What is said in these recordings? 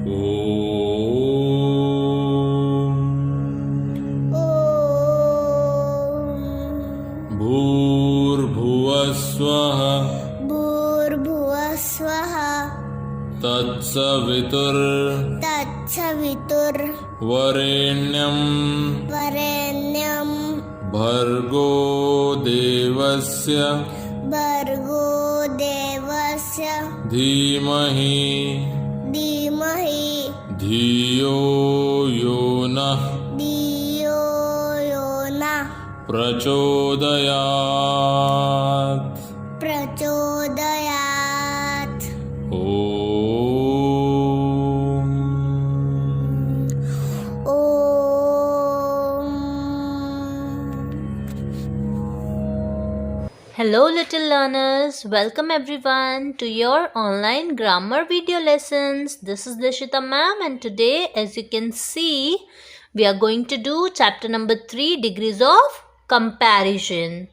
भूर्भुवः स्वः भूर्भुवः स्वः तत्सवितुर्वरेण्यं भर्गो देवस्य धीमहि धियो यो नः प्रचोदयात् Hello little learners, welcome everyone to your online grammar video lessons. This is Dishita ma'am and today as you can see we are going to do chapter number 3 degrees of comparison.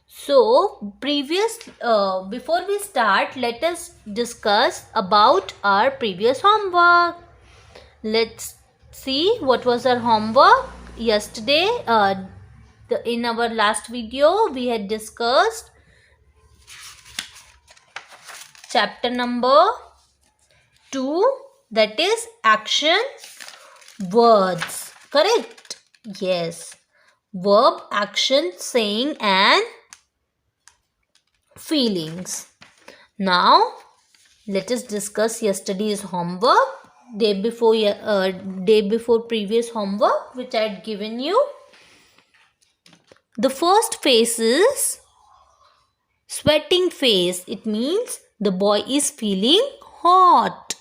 So before we start, let us discuss about our previous homework. Let's see what was our homework yesterday. In our last video we had discussed chapter number 2, that is action words. Correct? Yes. Verb, action, saying and feelings. Now let us discuss yesterday's homework, day before previous homework which I had given you. The first face is sweating face. It means the boy is feeling hot.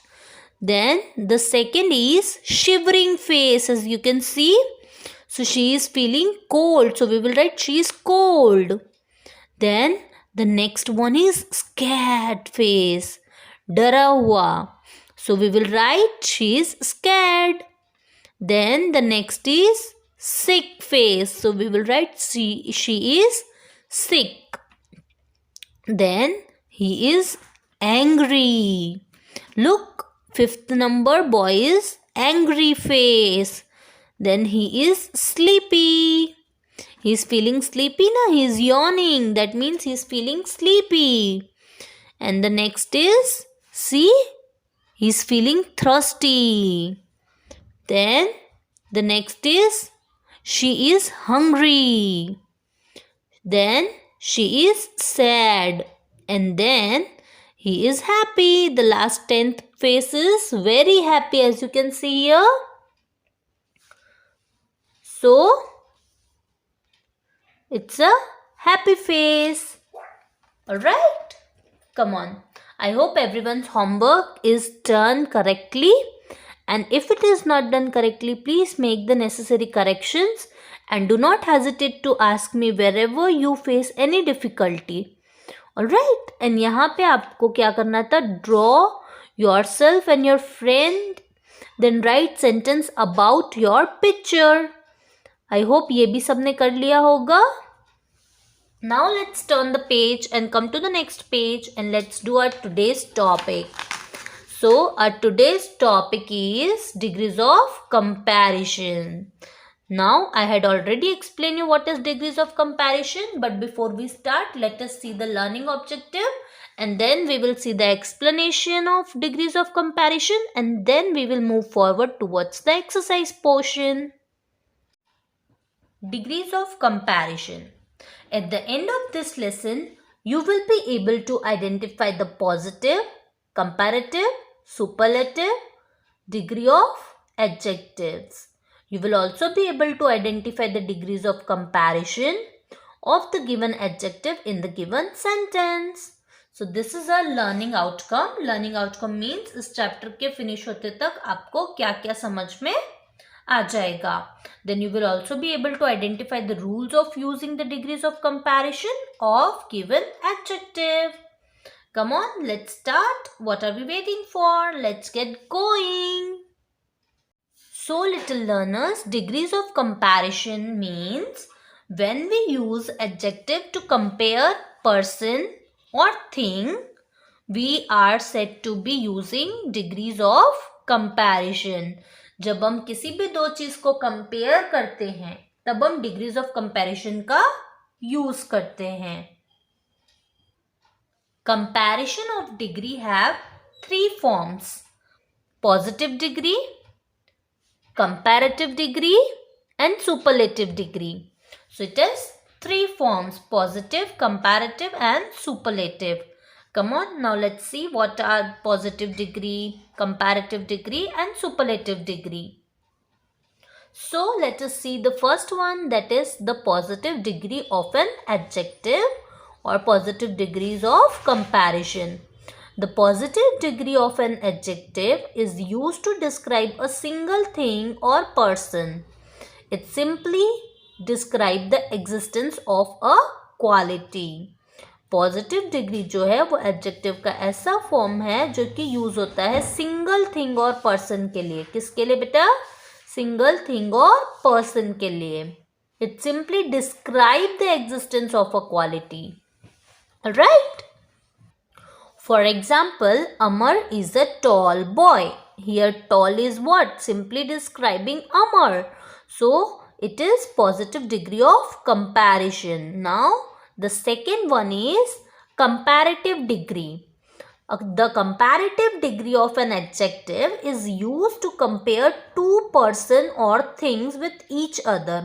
Then the second is shivering face, as you can see. So she is feeling cold. So we will write she is cold. Then the next one is scared face, डरा हुआ. So we will write she is scared. Then the next is sick face. So we will write she is sick. Then he is angry. Look, fifth number boy is angry face. Then he is sleepy. He is feeling sleepy na? He is yawning. That means he is feeling sleepy. And the next is, see, he is feeling thirsty. Then the next is she is hungry. Then she is sad. And then he is happy. The last 10th face is very happy, as you can see here. So it's a happy face. Alright? Come on. I hope everyone's homework is done correctly. And if it is not done correctly, please make the necessary corrections and do not hesitate to ask me wherever you face any difficulty. Alright? And यहाँ पे आपको क्या करना था? Draw yourself and your friend. Then write sentence about your picture. I hope ये भी सबने कर लिया होगा. Now let's turn the page and come to the next page and let's do our today's topic. So our today's topic is degrees of comparison. Now I had already explained you what is degrees of comparison, but before we start, let us see the learning objective and then we will see the explanation of degrees of comparison and then we will move forward towards the exercise portion. Degrees of comparison. At the end of this lesson, you will be able to identify the positive, comparative, superlative, degree of adjectives. You will also be able to identify the degrees of comparison of the given adjective in the given sentence. So this is our learning outcome. Learning outcome means इस chapter के finish होते तक आपको क्या क्या समझ में आ जाएगा. Then you will also be able to identify the rules of using the degrees of comparison of given adjective. Come on, let's start. What are we waiting for? Let's get going. So little learners, degrees of comparison means when we use adjective to compare person or thing, we are said to be using degrees of comparison. जब हम किसी भी दो चीज को compare करते हैं तब हम डिग्रीज ऑफ कंपैरिजन का यूज करते हैं। Comparison of degree have 3 forms: positive degree, comparative degree and superlative degree. So it is 3 forms: positive, comparative and superlative. Come on, now let's see what are positive degree, comparative degree and superlative degree. So let us see the first one, that is the positive degree of an adjective or positive degrees of comparison. The positive degree of an adjective is used to describe a single thing or person. It simply describes the existence of a quality. Positive degree जो है वो adjective का ऐसा form है जो कि use होता है सिंगल थिंग और पर्सन के लिए। किसके लिए बेटा? सिंगल थिंग और पर्सन के लिए। It simply describe the existence of a quality, right? For example, Amar is a tall boy. Here tall is what? Simply describing Amar. So it is positive degree of comparison. Now the second one is comparative degree. The comparative degree of an adjective is used to compare two person or things with each other.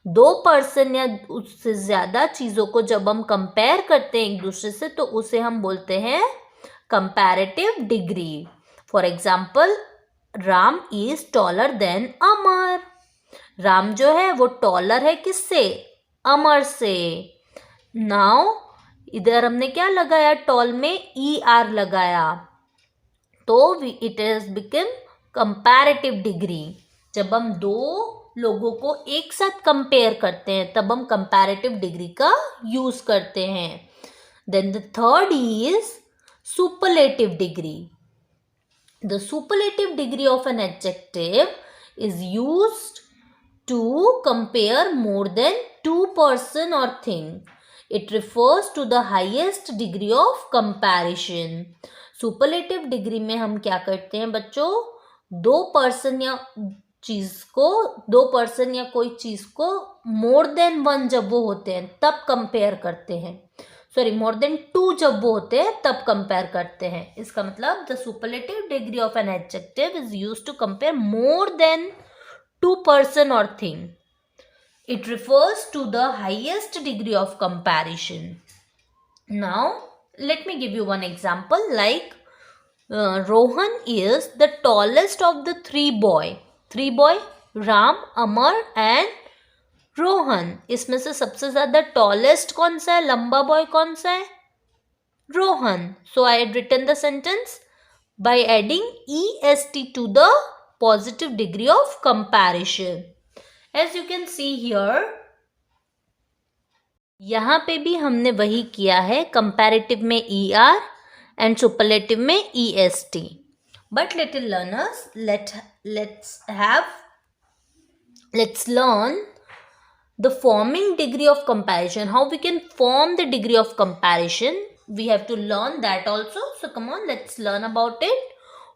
दो person या उससे ज़्यादा चीज़ों को जब हम compare करते हैं एक दूसरे से तो उसे हम बोलते हैं comparative degree. For example, Ram is taller than Amar. Ram जो है वो टॉलर है किससे? अमर से। नाउ इधर हमने क्या लगाया? टॉल में ER लगाया तो it is become comparative degree. जब हम दो लोगों को एक साथ कंपेयर करते हैं तब हम कंपैरेटिव डिग्री का यूज करते हैं। Then the third is superlative degree. The superlative degree of an adjective is used to compare more than two person or thing. It refers to the highest degree of comparison. Superlative degree में हम क्या करते हैं बच्चों? दो person या कोई चीज को मोर देन वन जब वो होते हैं तब कंपेयर करते हैं। मोर देन 2 जब वो होते हैं तब कंपेयर करते हैं। इसका मतलब the superlative degree of an adjective is used to compare more than 2 person or thing. It refers to the highest degree of comparison. Now let me give you one example, like Rohan is the tallest of the 3 boy, Ram, Amar and Rohan. इसमें से सबसे ज्यादा tallest कौन सा है? लंबा boy कौन सा है? Rohan. So I had written the sentence by adding EST to the positive degree of comparison. As you can see here, यहाँ पे भी हमने वही किया है, कंपैरेटिव में ER एंड सुपरलेटिव में EST। But little learners, let's learn the forming degree of comparison, how we can form the degree of comparison. We have to learn that also. So come on, let's learn about it.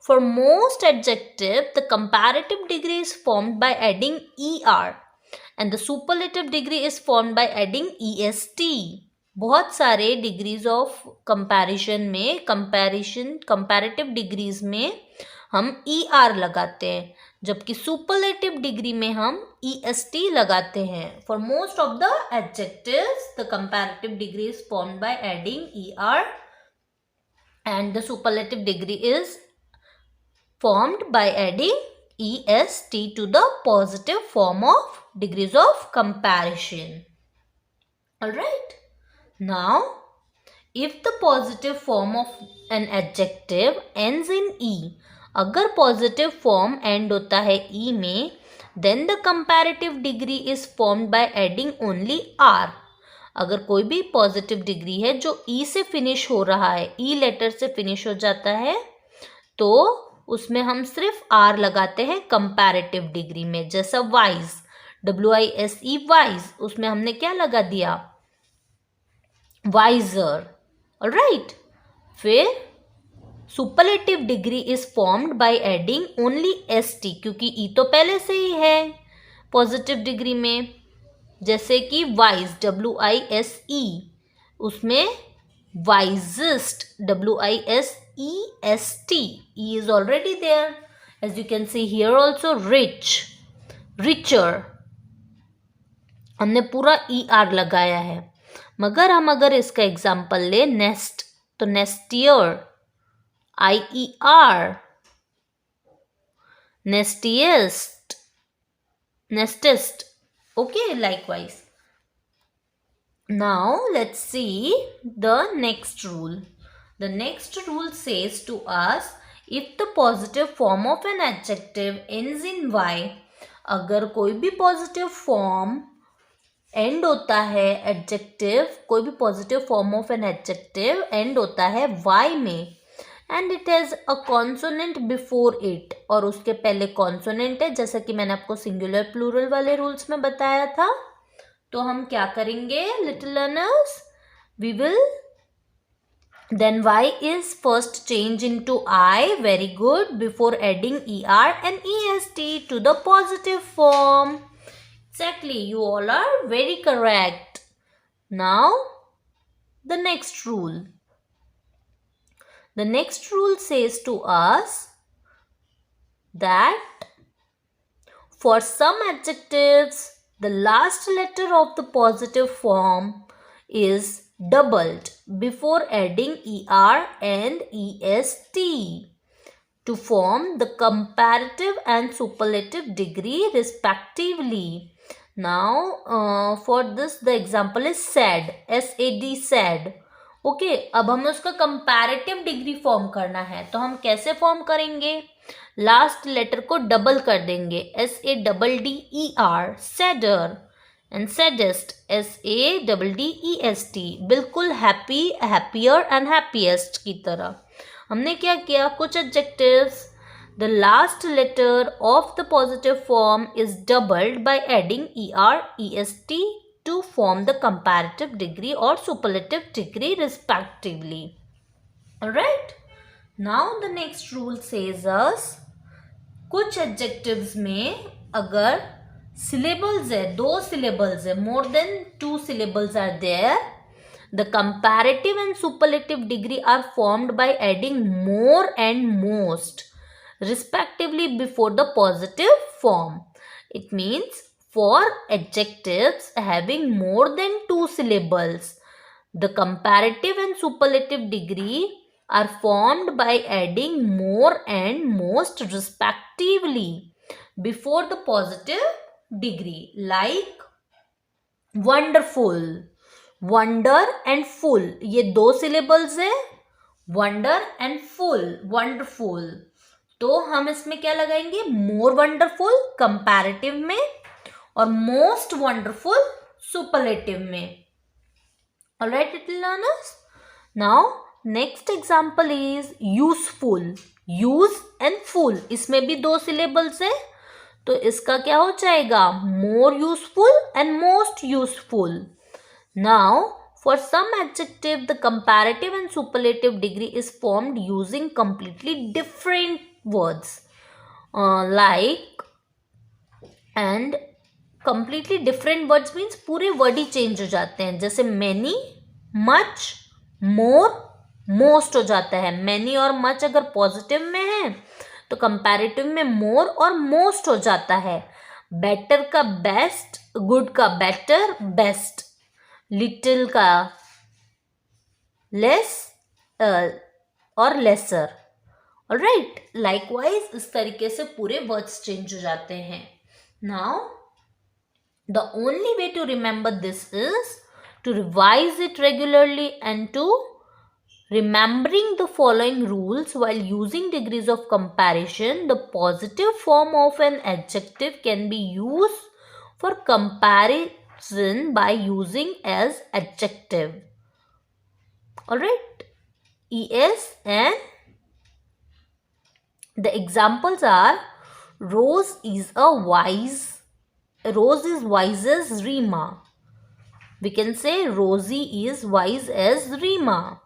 For most adjective, the comparative degree is formed by adding ER and the superlative degree is formed by adding EST. बहुत सारे degrees of comparison में, comparative degrees में हम ER लगाते हैं, जबकि superlative degree में हम EST लगाते हैं। For most of the adjectives the comparative degree is formed by adding ER and the superlative degree is formed by adding EST to the positive form of degrees of comparison. Alright, now if the positive form of an adjective ends in E, अगर positive form and होता है E में, then the comparative degree is formed by adding only R. अगर कोई भी positive degree है जो E से फिनिश हो रहा है, E लेटर से फिनिश हो जाता है, तो उसमें हम सिर्फ R लगाते हैं कंपैरेटिव डिग्री में। जैसा वाइज, WISE वाइज, उसमें हमने क्या लगा दिया? वाइजर। ऑलराइट, फिर superlative degree is formed by adding only st, क्योंकि ई तो पहले से ही है पॉजिटिव डिग्री में, जैसे कि वाइज WISE, उसमें wisest WISEST, e is already there. As you can see here also, rich, richer, हमने पूरा ER लगाया है. मगर हम अगर इसका एग्जाम्पल ले नेस्ट, तो नेस्टियर IER, nestiest, nestest. Okay, likewise. Now let's see the next rule. The next rule says to us, if the positive form of an adjective ends in y, अगर कोई भी पॉजिटिव फॉर्म एंड होता है adjective, कोई भी positive form of an adjective and होता है y में, and it has a consonant before it, और उसके पहले कॉन्सोनेंट है, जैसा कि मैंने आपको सिंगुलर प्लूरल वाले रूल्स में बताया था. तो हम क्या करेंगे little learners, we will then y is first change into I, very good, before adding ER and EST to the positive form. Exactly, you all are very correct. Now the next rule. The next rule says to us that for some adjectives the last letter of the positive form is doubled before adding ER and EST to form the comparative and superlative degree respectively. Now for this the example is sad, SAD, sad. Okay, अब हमें उसका comparative degree form करना है, तो हम कैसे form करेंगे, last letter को डबल कर देंगे, SADDER, sadder, and saddest, SADDEST, बिल्कुल हैप्पी, हैप्पियर एंड हैप्पीएस्ट की तरह. हमने क्या किया, कुछ adjectives the last letter of the positive form is doubled by adding ER, EST to form the comparative degree or superlative degree respectively. Alright, now the next rule says us, कुछ adjectives में अगर syllables है, 2 syllables है, more than 2 syllables are there, the comparative and superlative degree are formed by adding more and most respectively before the positive form. It means for adjectives having more than 2 syllables, the comparative and superlative degree are formed by adding more and most respectively before the positive degree. Like wonderful, wonder and full, ये 2 syllables है, wonder and full, wonderful. तो हम इसमें क्या लगाएंगे, more wonderful comparative में और most wonderful superlative में. Alright little learners. Now next example is useful, use and full, इसमें भी 2 syllables है, तो इसका क्या हो जाएगा, more useful and most useful. Now for some adjective the comparative and superlative degree is formed using completely different words, like and completely different words means पूरे word ही change हो जाते हैं, जैसे many, much, more, most हो जाता है. many और much अगर पॉजिटिव में है तो कंपैरेटिव में more और most हो जाता है. better का best, good का better, best, little का less और lesser. alright, likewise इस तरीके से पूरे वर्ड्स चेंज हो जाते हैं. now the only way to remember this is to revise it regularly and to remembering the following rules while using degrees of comparison. The positive form of an adjective can be used for comparison by using as adjective. Alright, ES, and the examples are Rose is wise as Rima. We can say Rosie is wise as Rima.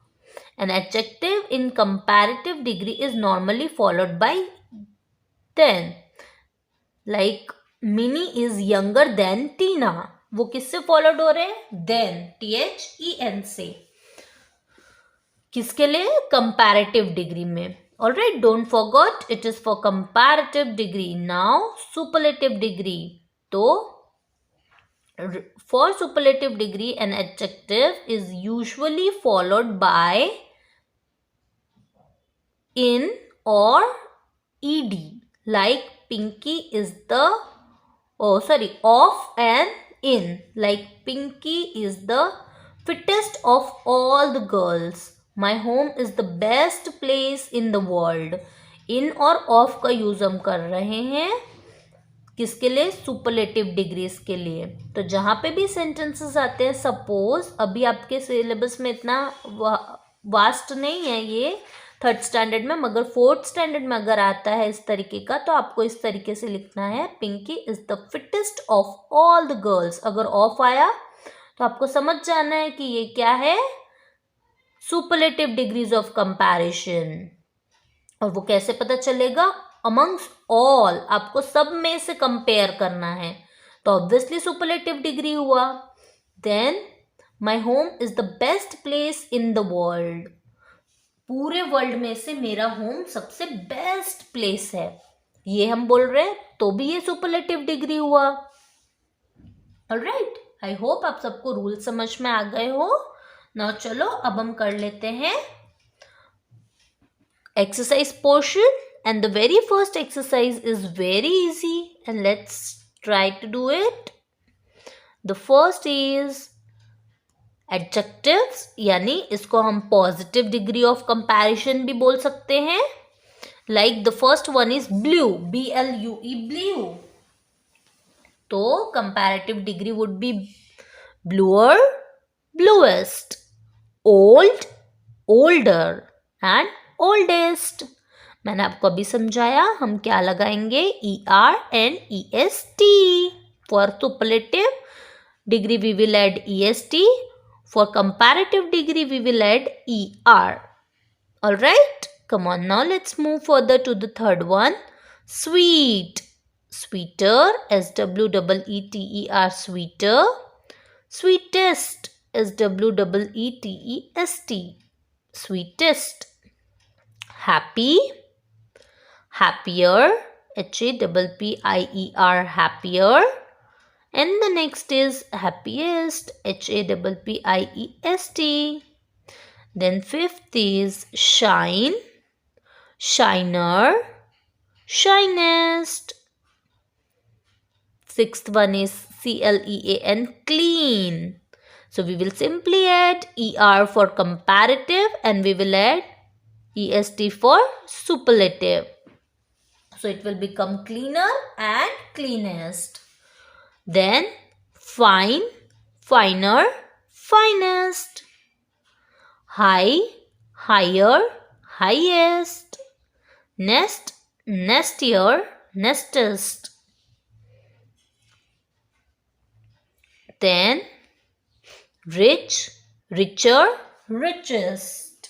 An adjective in comparative degree is normally followed by than. Like Minnie is younger than Tina. वो किससे followed हो रहे हैं? Then, THEN से. किसके लिए? Comparative degree में. Alright, don't forget it is for comparative degree. Now superlative degree. तो for superlative degree an adjective is usually followed by in or ed. Like Pinky is the of and in. Like Pinky is the fittest of all the girls. My home is the best place in the world. In और of का use हम कर रहे हैं किसके लिए? Superlative degrees के लिए. तो जहाँ पे भी सेंटेंसेस आते हैं, सपोज अभी आपके सिलेबस में इतना वास्ट नहीं है ये 3rd स्टैंडर्ड में, मगर 4th स्टैंडर्ड में अगर आता है इस तरीके का तो आपको इस तरीके से लिखना है, Pinky is the fittest of all the girls. अगर ऑफ आया तो आपको समझ जाना है कि ये क्या है? Superlative degrees of comparison. और वो कैसे पता चलेगा? अमंग्स ऑल, आपको सब में से कंपेयर करना है, तो ऑब्वियसली सुपरलेटिव डिग्री हुआ. Then my home is the best place in the world. पूरे वर्ल्ड में से मेरा होम सबसे बेस्ट प्लेस है, ये हम बोल रहे हैं, तो भी ये सुपरलेटिव डिग्री हुआ. ऑलराइट, आई होप आप सबको रूल समझ में आ गए हो. नाउ चलो अब हम कर लेते हैं exercise portion, and the very first exercise is very easy and let's try to do it. The first is adjectives, यानी इसको हम positive degree of comparison भी बोल सकते हैं. Like the first one is blue, BLUE, blue. तो comparative degree would be bluer, bluest, old, older and oldest. मैंने आपको अभी समझाया हम क्या लगाएंगे, ER and EST. For superlative degree we will add EST. For comparative degree we will add ER. Alright, come on, now let's move further to the third one. Sweet, sweeter, SWEETER, sweeter. Sweetest, SWEETEST, sweetest. Happy, happier, HAPPIER, happier. And the next is happiest, HAPPIEST. Then fifth is shine, shiner, shinest. Sixth one is CLEAN, clean. So we will simply add ER for comparative and we will add EST for superlative. So it will become cleaner and cleanest. Then fine, finer, finest. High, higher, highest. Nest, nestier, nestest. Then rich, richer, richest.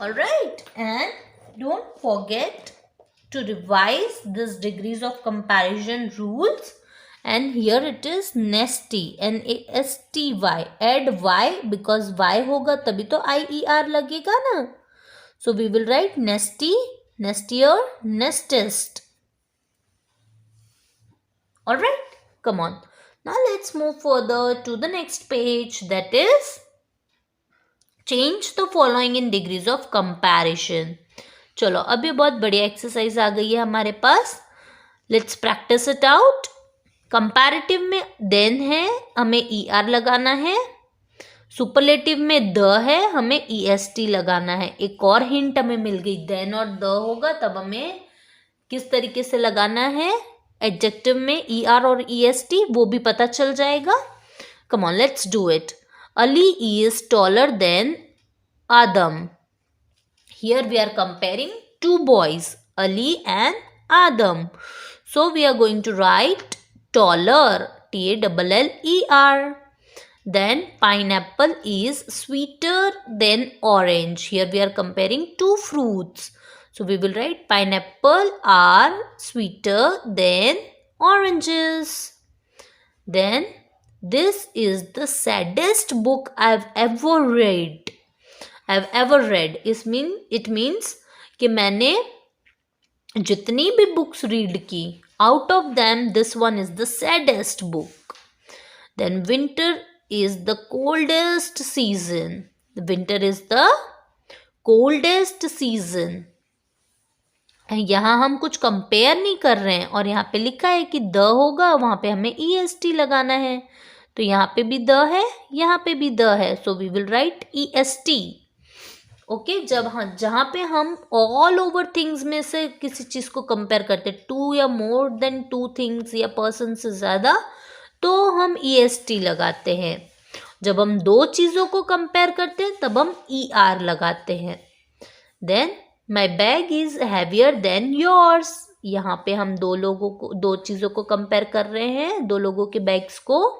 Alright, and don't forget to revise these degrees of comparison rules. And here it is nesty, NASTY. Add Y because Y होगा तभी तो IER लगेगा ना. So we will write nesty, nestier, nestest. Alright, come on. Now let's move further to the next page, that is change the following in degrees of comparison. चलो अभी बहुत बढ़िया exercise आ गई है हमारे पास. Let's practice it out. Comparative में than है, हमें ER लगाना है. सुपरलेटिव में द है, हमें EST लगाना है. एक और हिंट हमें मिल गई, देन और द होगा तब हमें किस तरीके से लगाना है. एडजेक्टिव में ER और EST वो भी पता चल जाएगा. Come on, let's do it. Ali is taller than Adam. Here we are comparing two boys, Ali and Adam. So we are going to write taller, TALLER. Then pineapple is sweeter than orange. Here we are comparing two fruits. So we will write pineapple are sweeter than oranges. Then this is the saddest book I've ever read. It means कि मैंने जितनी भी books read की, out of them this one is the saddest book. Then winter is the coldest season. Winter is the coldest season. यहाँ हम कुछ compare नहीं कर रहे हैं और यहाँ पे लिखा है कि द होगा, वहाँ पे हमें EST लगाना है. तो यहाँ पे भी द है, यहाँ पे भी द है. So we will write EST. Okay, जहाँ पे हम ऑल ओवर थिंग्स में से किसी चीज़ को कंपेयर करते हैं, टू या मोर देन टू थिंग्स या पर्सन से ज़्यादा, तो हम EST लगाते हैं. जब हम दो चीज़ों को कंपेयर करते हैं तब हम ER लगाते हैं. Then my bag is heavier than yours. यहाँ पे हम दो चीज़ों को कंपेयर कर रहे हैं, दो लोगों के बैग्स को,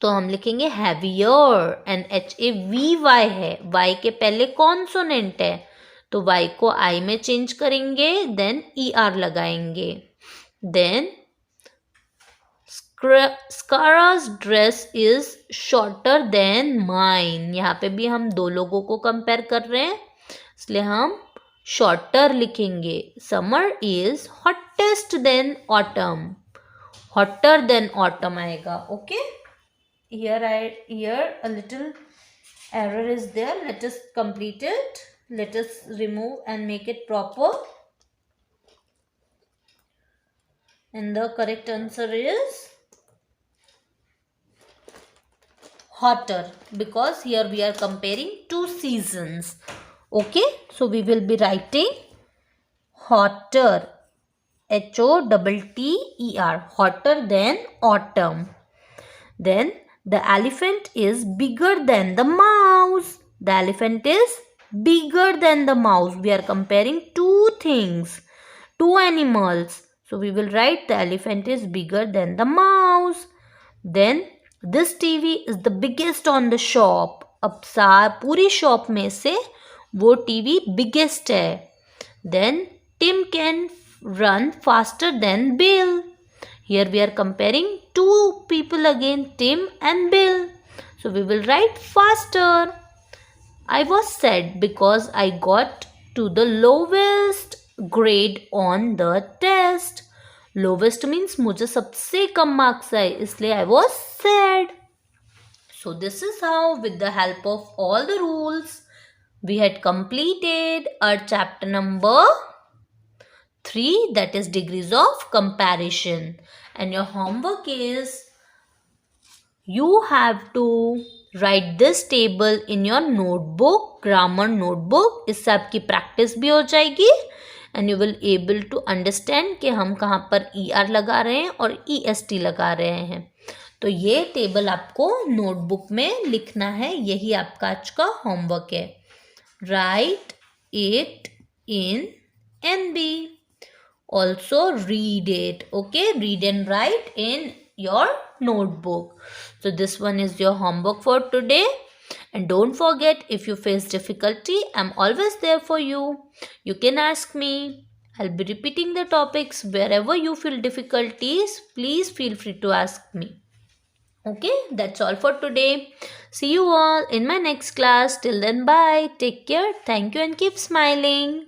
तो हम लिखेंगे हैवियर. एंड HAVY है, Y के पहले कॉन्सोनेंट है, तो Y को I में चेंज करेंगे, देन ER लगाएंगे. Then Skara's dress is shorter than mine. यहाँ पे भी हम दो लोगों को कंपेयर कर रहे हैं, इसलिए हम शॉर्टर लिखेंगे. Summer is hottest than autumn. Hotter than autumn आएगा. Okay, here a little error is there. Let us complete it. Let us remove and make it proper. And the correct answer is hotter, because here we are comparing two seasons. Okay, so we will be writing hotter, HOTTER, hotter than autumn. Then the elephant is bigger than the mouse. The elephant is bigger than the mouse. We are comparing two things, two animals. So we will write the elephant is bigger than the mouse. Then this TV is the biggest on the shop. अब पूरी shop में से वो TV biggest है. Then Tim can run faster than Bill. Here we are comparing two people again, Tim and Bill. So we will write faster. I was sad because I got to the lowest grade on the test. Lowest means मुझे सबसे कम marks आए, इसलिए I was sad. So this is how, with the help of all the rules, we had completed our chapter number 3, that is degrees of comparison. And your homework is, you have to write this table in your notebook, grammar notebook. इससे आपकी practice भी हो जाएगी and you will able to understand कि हम कहाँ पर ER लगा रहे हैं और EST लगा रहे हैं. तो ये टेबल आपको नोटबुक में लिखना है, यही आपका आज का होमवर्क है. Right it in NB. Also read it. Okay, read and write in your notebook. So this one is your homework for today. And don't forget, if you face difficulty, I'm always there for you. You can ask me. I'll be repeating the topics. Wherever you feel difficulties, please feel free to ask me. Okay, that's all for today. See you all in my next class. Till then, bye. Take care. Thank you and keep smiling.